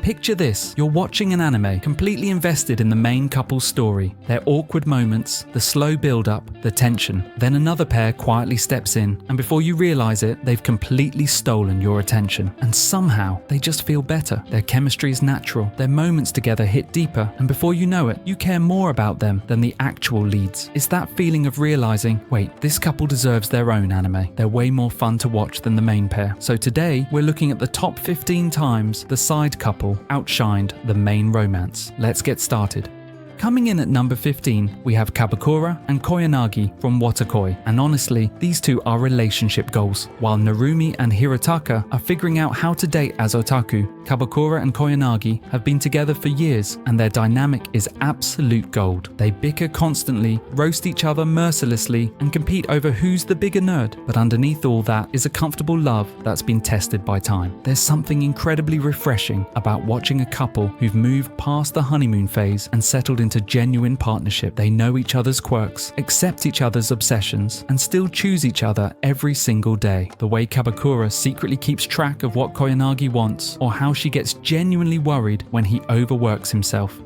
Picture this, you're watching an anime, completely invested in the main couple's story, their awkward moments, the slow build-up, the tension. Then another pair quietly steps in, and before you realize it, they've completely stolen your attention. And somehow, they just feel better. Their chemistry is natural, their moments together hit deeper, and before you know it, you care more about them than the actual leads. It's that feeling of realizing, wait, this couple deserves their own anime. They're way more fun to watch than the main pair. So today, we're looking at the top 15 times the side couple outshined the main romance. Let's get started. Coming in at number 15, we have Kabakura and Koyanagi from Watakoi, and honestly, these two are relationship goals. While Narumi and Hirotaka are figuring out how to date as otaku, Kabakura and Koyanagi have been together for years, and their dynamic is absolute gold. They bicker constantly, roast each other mercilessly, and compete over who's the bigger nerd, but underneath all that is a comfortable love that's been tested by time. There's something incredibly refreshing about watching a couple who've moved past the honeymoon phase and settled into genuine partnership. They know each other's quirks, accept each other's obsessions, and still choose each other every single day. The way Kabakura secretly keeps track of what Koyanagi wants, or how she gets genuinely worried when he overworks himself.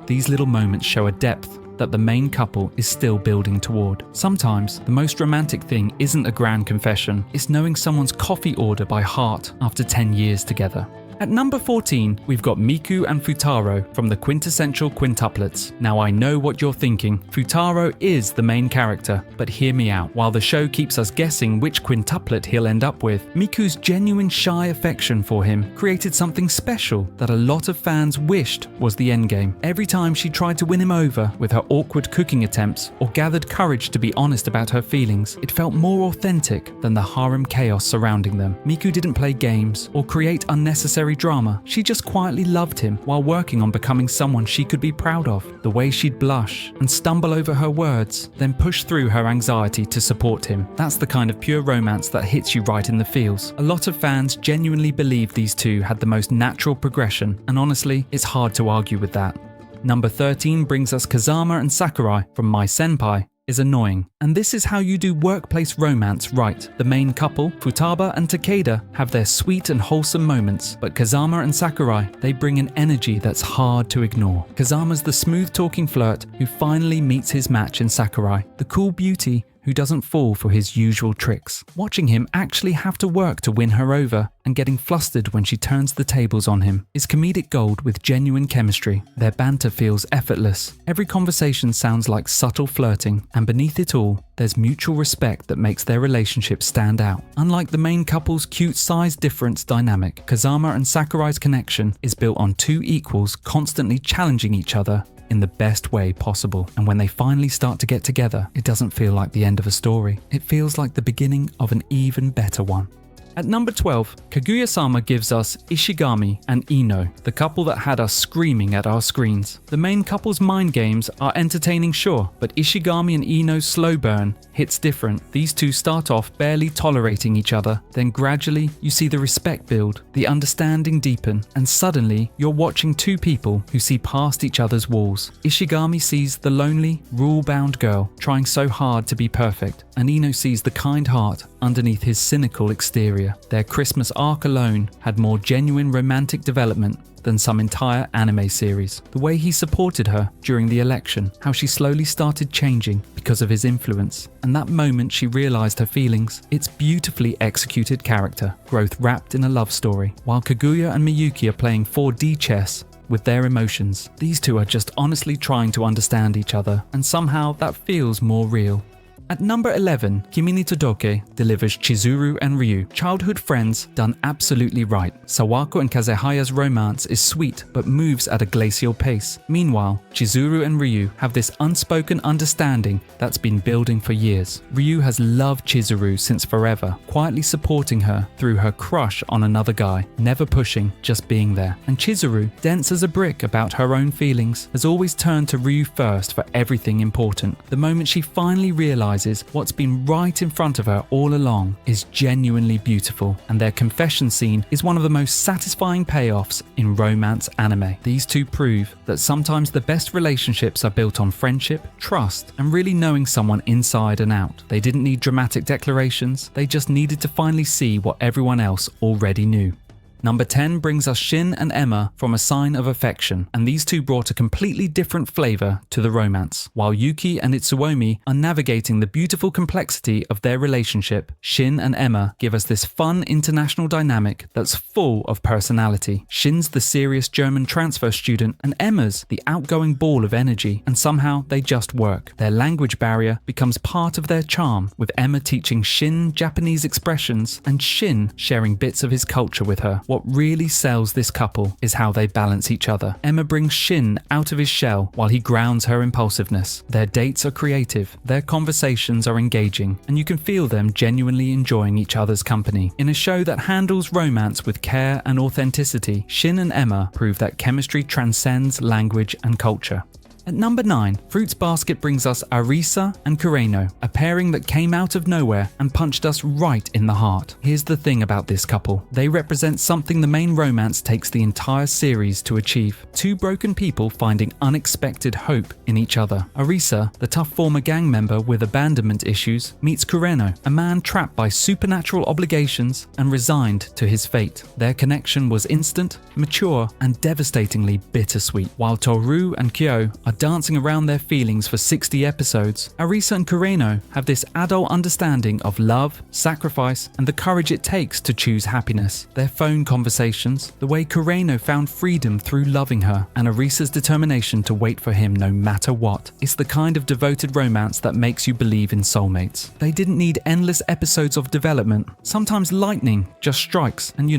These little moments show a depth that the main couple is still building toward. Sometimes, the most romantic thing isn't a grand confession, it's knowing someone's coffee order by heart after 10 years together. At number 14, we've got Miku and Futaro from the quintessential quintuplets. Now I know what you're thinking, Futaro is the main character, but hear me out. While the show keeps us guessing which quintuplet he'll end up with, Miku's genuine shy affection for him created something special that a lot of fans wished was the endgame. Every time she tried to win him over with her awkward cooking attempts or gathered courage to be honest about her feelings, it felt more authentic than the harem chaos surrounding them. Miku didn't play games or create unnecessary drama. She just quietly loved him while working on becoming someone she could be proud of. The way she'd blush and stumble over her words, then push through her anxiety to support him. That's the kind of pure romance that hits you right in the feels. A lot of fans genuinely believe these two had the most natural progression, and honestly, it's hard to argue with that. Number 13 brings us Kazama and Sakurai from My Senpai is Annoying. And this is how you do workplace romance right. The main couple, Futaba and Takeda, have their sweet and wholesome moments, but Kazama and Sakurai, they bring an energy that's hard to ignore. Kazama's the smooth-talking flirt who finally meets his match in Sakurai, the cool beauty who doesn't fall for his usual tricks. Watching him actually have to work to win her over and getting flustered when she turns the tables on him is comedic gold with genuine chemistry. Their banter feels effortless. Every conversation sounds like subtle flirting, and beneath it all, there's mutual respect that makes their relationship stand out. Unlike the main couple's cute size difference dynamic, Kazama and Sakurai's connection is built on two equals constantly challenging each other in the best way possible. And when they finally start to get together, it doesn't feel like the end of a story. It feels like the beginning of an even better one. At number 12, Kaguya-sama gives us Ishigami and Ino, the couple that had us screaming at our screens. The main couple's mind games are entertaining, sure, but Ishigami and Ino's slow burn hits different. These two start off barely tolerating each other, then gradually you see the respect build, the understanding deepen, and suddenly you're watching two people who see past each other's walls. Ishigami sees the lonely, rule-bound girl trying so hard to be perfect, and Ino sees the kind heart underneath his cynical exterior. Their Christmas arc alone had more genuine romantic development than some entire anime series. The way he supported her during the election, how she slowly started changing because of his influence, and that moment she realized her feelings. It's beautifully executed character growth wrapped in a love story. While Kaguya and Miyuki are playing 4D chess with their emotions, these two are just honestly trying to understand each other, and somehow that feels more real. At number 11, Kimi ni Todoke delivers Chizuru and Ryu, childhood friends done absolutely right. Sawako and Kazehaya's romance is sweet but moves at a glacial pace. Meanwhile, Chizuru and Ryu have this unspoken understanding that's been building for years. Ryu has loved Chizuru since forever, quietly supporting her through her crush on another guy, never pushing, just being there. And Chizuru, dense as a brick about her own feelings, has always turned to Ryu first for everything important. The moment she finally realizes what's been right in front of her all along is genuinely beautiful, and their confession scene is one of the most satisfying payoffs in romance anime. These two prove that sometimes the best relationships are built on friendship, trust, and really knowing someone inside and out. They didn't need dramatic declarations, they just needed to finally see what everyone else already knew. Number 10 brings us Shin and Emma from A Sign of Affection, and these two brought a completely different flavor to the romance. While Yuki and Itsuomi are navigating the beautiful complexity of their relationship, Shin and Emma give us this fun international dynamic that's full of personality. Shin's the serious German transfer student, and Emma's the outgoing ball of energy, and somehow they just work. Their language barrier becomes part of their charm, with Emma teaching Shin Japanese expressions and Shin sharing bits of his culture with her. What really sells this couple is how they balance each other. Emma brings Shin out of his shell while he grounds her impulsiveness. Their dates are creative, their conversations are engaging, and you can feel them genuinely enjoying each other's company. In a show that handles romance with care and authenticity, Shin and Emma prove that chemistry transcends language and culture. At number 9, Fruits Basket brings us Arisa and Kureno, a pairing that came out of nowhere and punched us right in the heart. Here's the thing about this couple. They represent something the main romance takes the entire series to achieve. Two broken people finding unexpected hope in each other. Arisa, the tough former gang member with abandonment issues, meets Kureno, a man trapped by supernatural obligations and resigned to his fate. Their connection was instant, mature, and devastatingly bittersweet. While Toru and Kyo are dancing around their feelings for 60 episodes, Arisa and Kureno have this adult understanding of love, sacrifice, and the courage it takes to choose happiness. Their phone conversations, the way Kureno found freedom through loving her, and Arisa's determination to wait for him no matter what. It's the kind of devoted romance that makes you believe in soulmates. They didn't need endless episodes of development. Sometimes lightning just strikes, and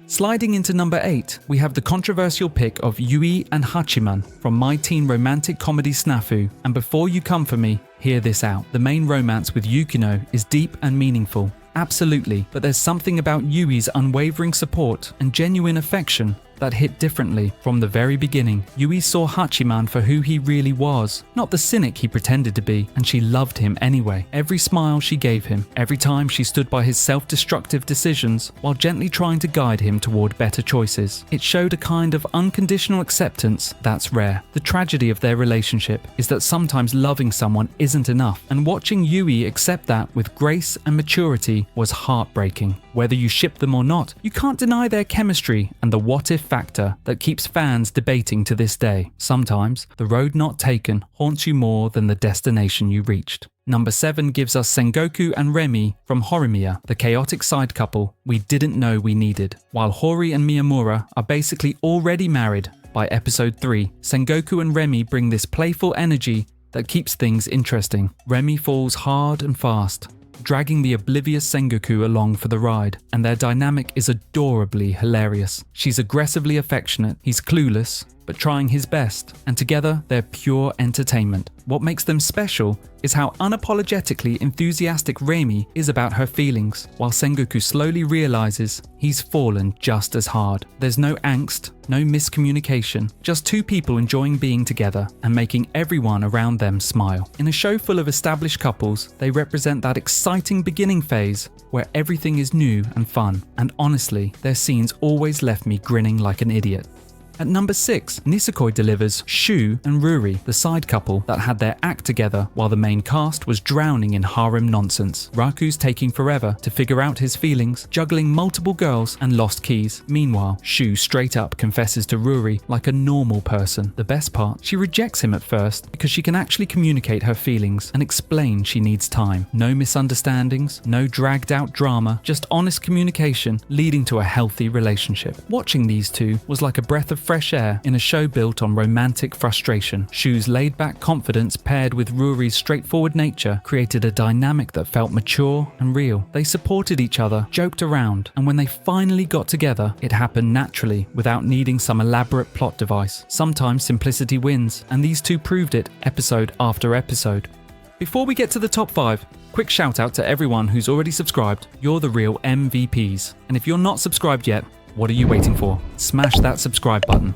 Sliding into number 8, we have the controversial pick of Yui and Hachiman from My Teen Romantic Comedy Snafu, and before you come for me, hear this out. The main romance with Yukino is deep and meaningful. Absolutely, but there's something about Yui's unwavering support and genuine affection that hit differently. From the very beginning, Yui saw Hachiman for who he really was, not the cynic he pretended to be, and she loved him anyway. Every smile she gave him, every time she stood by his self-destructive decisions while gently trying to guide him toward better choices. It showed a kind of unconditional acceptance that's rare. The tragedy of their relationship is that sometimes loving someone isn't enough, and watching Yui accept that with grace and maturity was heartbreaking. Whether you ship them or not, you can't deny their chemistry and the what-if factor that keeps fans debating to this day. Sometimes, the road not taken haunts you more than the destination you reached. Number 7 gives us Sengoku and Remi from Horimiya, the chaotic side couple we didn't know we needed. While Hori and Miyamura are basically already married by episode 3, Sengoku and Remi bring this playful energy that keeps things interesting. Remi falls hard and fast, dragging the oblivious Sengoku along for the ride, and their dynamic is adorably hilarious. She's aggressively affectionate, he's clueless, but trying his best, and together they're pure entertainment. What makes them special is how unapologetically enthusiastic Remi is about her feelings, while Sengoku slowly realizes he's fallen just as hard. There's no angst, no miscommunication, just two people enjoying being together and making everyone around them smile. In a show full of established couples, they represent that exciting beginning phase where everything is new and fun, and honestly, their scenes always left me grinning like an idiot. At number 6, Nisekoi delivers Shu and Ruri, the side couple that had their act together while the main cast was drowning in harem nonsense. Raku's taking forever to figure out his feelings, juggling multiple girls and lost keys. Meanwhile, Shu straight up confesses to Ruri like a normal person. The best part, she rejects him at first because she can actually communicate her feelings and explain she needs time. No misunderstandings, no dragged out drama, just honest communication leading to a healthy relationship. Watching these two was like a breath of fresh air in a show built on romantic frustration. Shu's laid-back confidence paired with Ruri's straightforward nature created a dynamic that felt mature and real. They supported each other, joked around, and when they finally got together, it happened naturally without needing some elaborate plot device. Sometimes simplicity wins, and these two proved it episode after episode. Before we get to the top 5, quick shout out to everyone who's already subscribed. You're the real MVPs. And if you're not subscribed yet, what are you waiting for? Smash that subscribe button.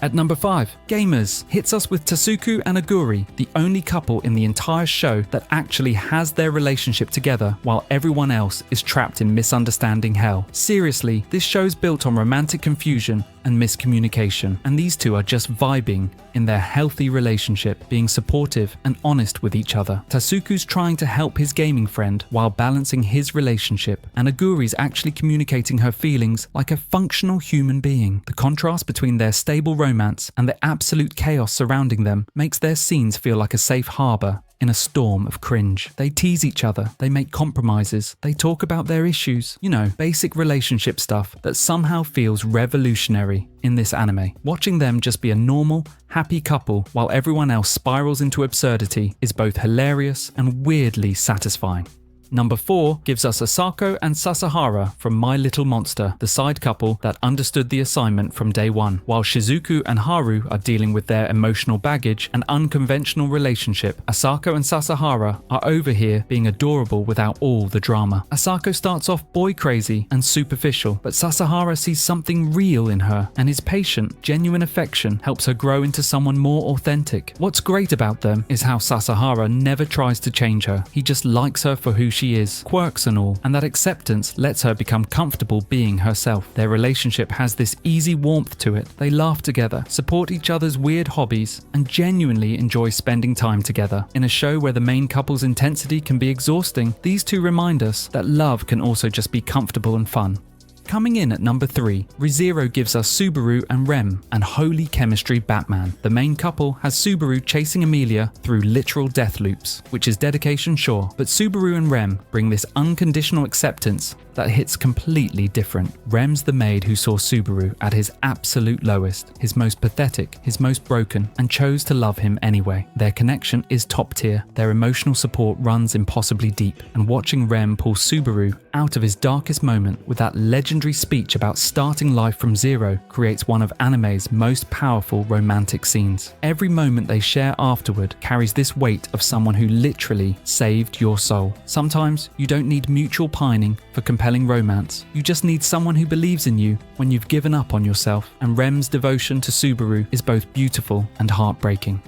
At number 5, Gamers hits us with Tasuku and Aguri, the only couple in the entire show that actually has their relationship together while everyone else is trapped in misunderstanding hell. Seriously, this show's built on romantic confusion and miscommunication, and these two are just vibing in their healthy relationship, being supportive and honest with each other. Tasuku's trying to help his gaming friend while balancing his relationship, and Aguri's actually communicating her feelings like a functional human being. The contrast between their stable romance and the absolute chaos surrounding them makes their scenes feel like a safe harbor in a storm of cringe. They tease each other, they make compromises, they talk about their issues, basic relationship stuff that somehow feels revolutionary in this anime. Watching them just be a normal, happy couple while everyone else spirals into absurdity is both hilarious and weirdly satisfying. Number 4 gives us Asako and Sasahara from My Little Monster, the side couple that understood the assignment from day one. While Shizuku and Haru are dealing with their emotional baggage and unconventional relationship, Asako and Sasahara are over here being adorable without all the drama. Asako starts off boy crazy and superficial, but Sasahara sees something real in her, and his patient, genuine affection helps her grow into someone more authentic. What's great about them is how Sasahara never tries to change her. He just likes her for who she is, quirks and all, and that acceptance lets her become comfortable being herself. Their relationship has this easy warmth to it. They laugh together, support each other's weird hobbies, and genuinely enjoy spending time together. In a show where the main couple's intensity can be exhausting, these two remind us that love can also just be comfortable and fun. Coming in at number 3, ReZero gives us Subaru and Rem, and holy chemistry Batman. The main couple has Subaru chasing Emilia through literal death loops, which is dedication sure, but Subaru and Rem bring this unconditional acceptance that hits completely different. Rem's the maid who saw Subaru at his absolute lowest, his most pathetic, his most broken, and chose to love him anyway. Their connection is top tier, their emotional support runs impossibly deep, and watching Rem pull Subaru out of his darkest moment with that legendary speech about starting life from zero creates one of anime's most powerful romantic scenes. Every moment they share afterward carries this weight of someone who literally saved your soul. Sometimes you don't need mutual pining for compelling romance. You just need someone who believes in you when you've given up on yourself, and Rem's devotion to Subaru is both beautiful and heartbreaking.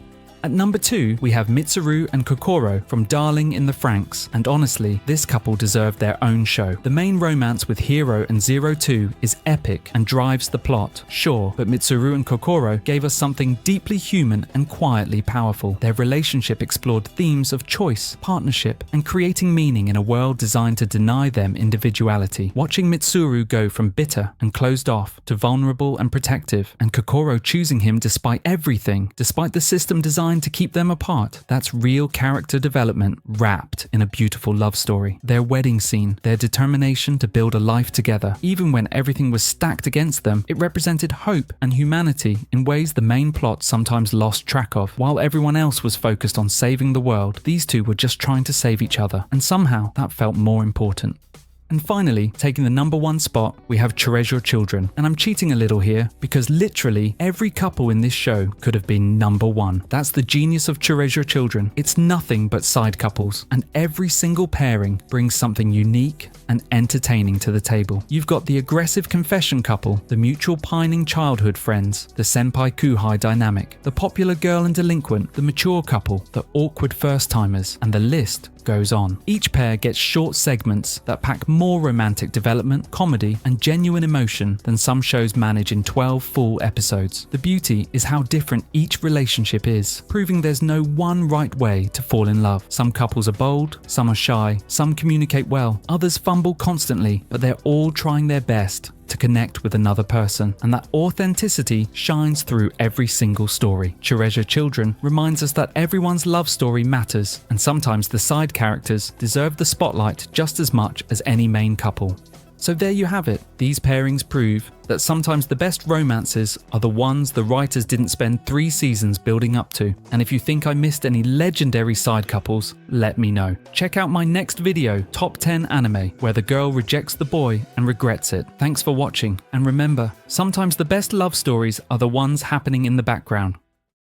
At number 2, we have Mitsuru and Kokoro from Darling in the Franxx, and honestly, this couple deserved their own show. The main romance with Hiro and Zero 2 is epic and drives the plot, sure, but Mitsuru and Kokoro gave us something deeply human and quietly powerful. Their relationship explored themes of choice, partnership, and creating meaning in a world designed to deny them individuality. Watching Mitsuru go from bitter and closed off to vulnerable and protective, and Kokoro choosing him despite everything, despite the system designed to keep them apart, that's real character development wrapped in a beautiful love story. Their wedding scene, their determination to build a life together, even when everything was stacked against them, it represented hope and humanity in ways the main plot sometimes lost track of. While everyone else was focused on saving the world, these two were just trying to save each other, and somehow that felt more important. And finally, taking the number 1 spot, we have Treasure Children. And I'm cheating a little here because literally every couple in this show could have been number 1. That's the genius of Treasure Children. It's nothing but side couples, and every single pairing brings something unique and entertaining to the table. You've got the aggressive confession couple, the mutual pining childhood friends, the senpai-kuhai dynamic, the popular girl and delinquent, the mature couple, the awkward first-timers, and the list goes on. Each pair gets short segments that pack more romantic development, comedy, and genuine emotion than some shows manage in 12 full episodes. The beauty is how different each relationship is, proving there's no one right way to fall in love. Some couples are bold, some are shy, some communicate well, others fumble constantly, but they're all trying their best to connect with another person, and that authenticity shines through every single story. Treasure Children reminds us that everyone's love story matters, and sometimes the side characters deserve the spotlight just as much as any main couple. So there you have it. These pairings prove that sometimes the best romances are the ones the writers didn't spend 3 seasons building up to. And if you think I missed any legendary side couples, let me know. Check out my next video, Top 10 Anime, where the girl rejects the boy and regrets it. Thanks for watching, and remember, sometimes the best love stories are the ones happening in the background.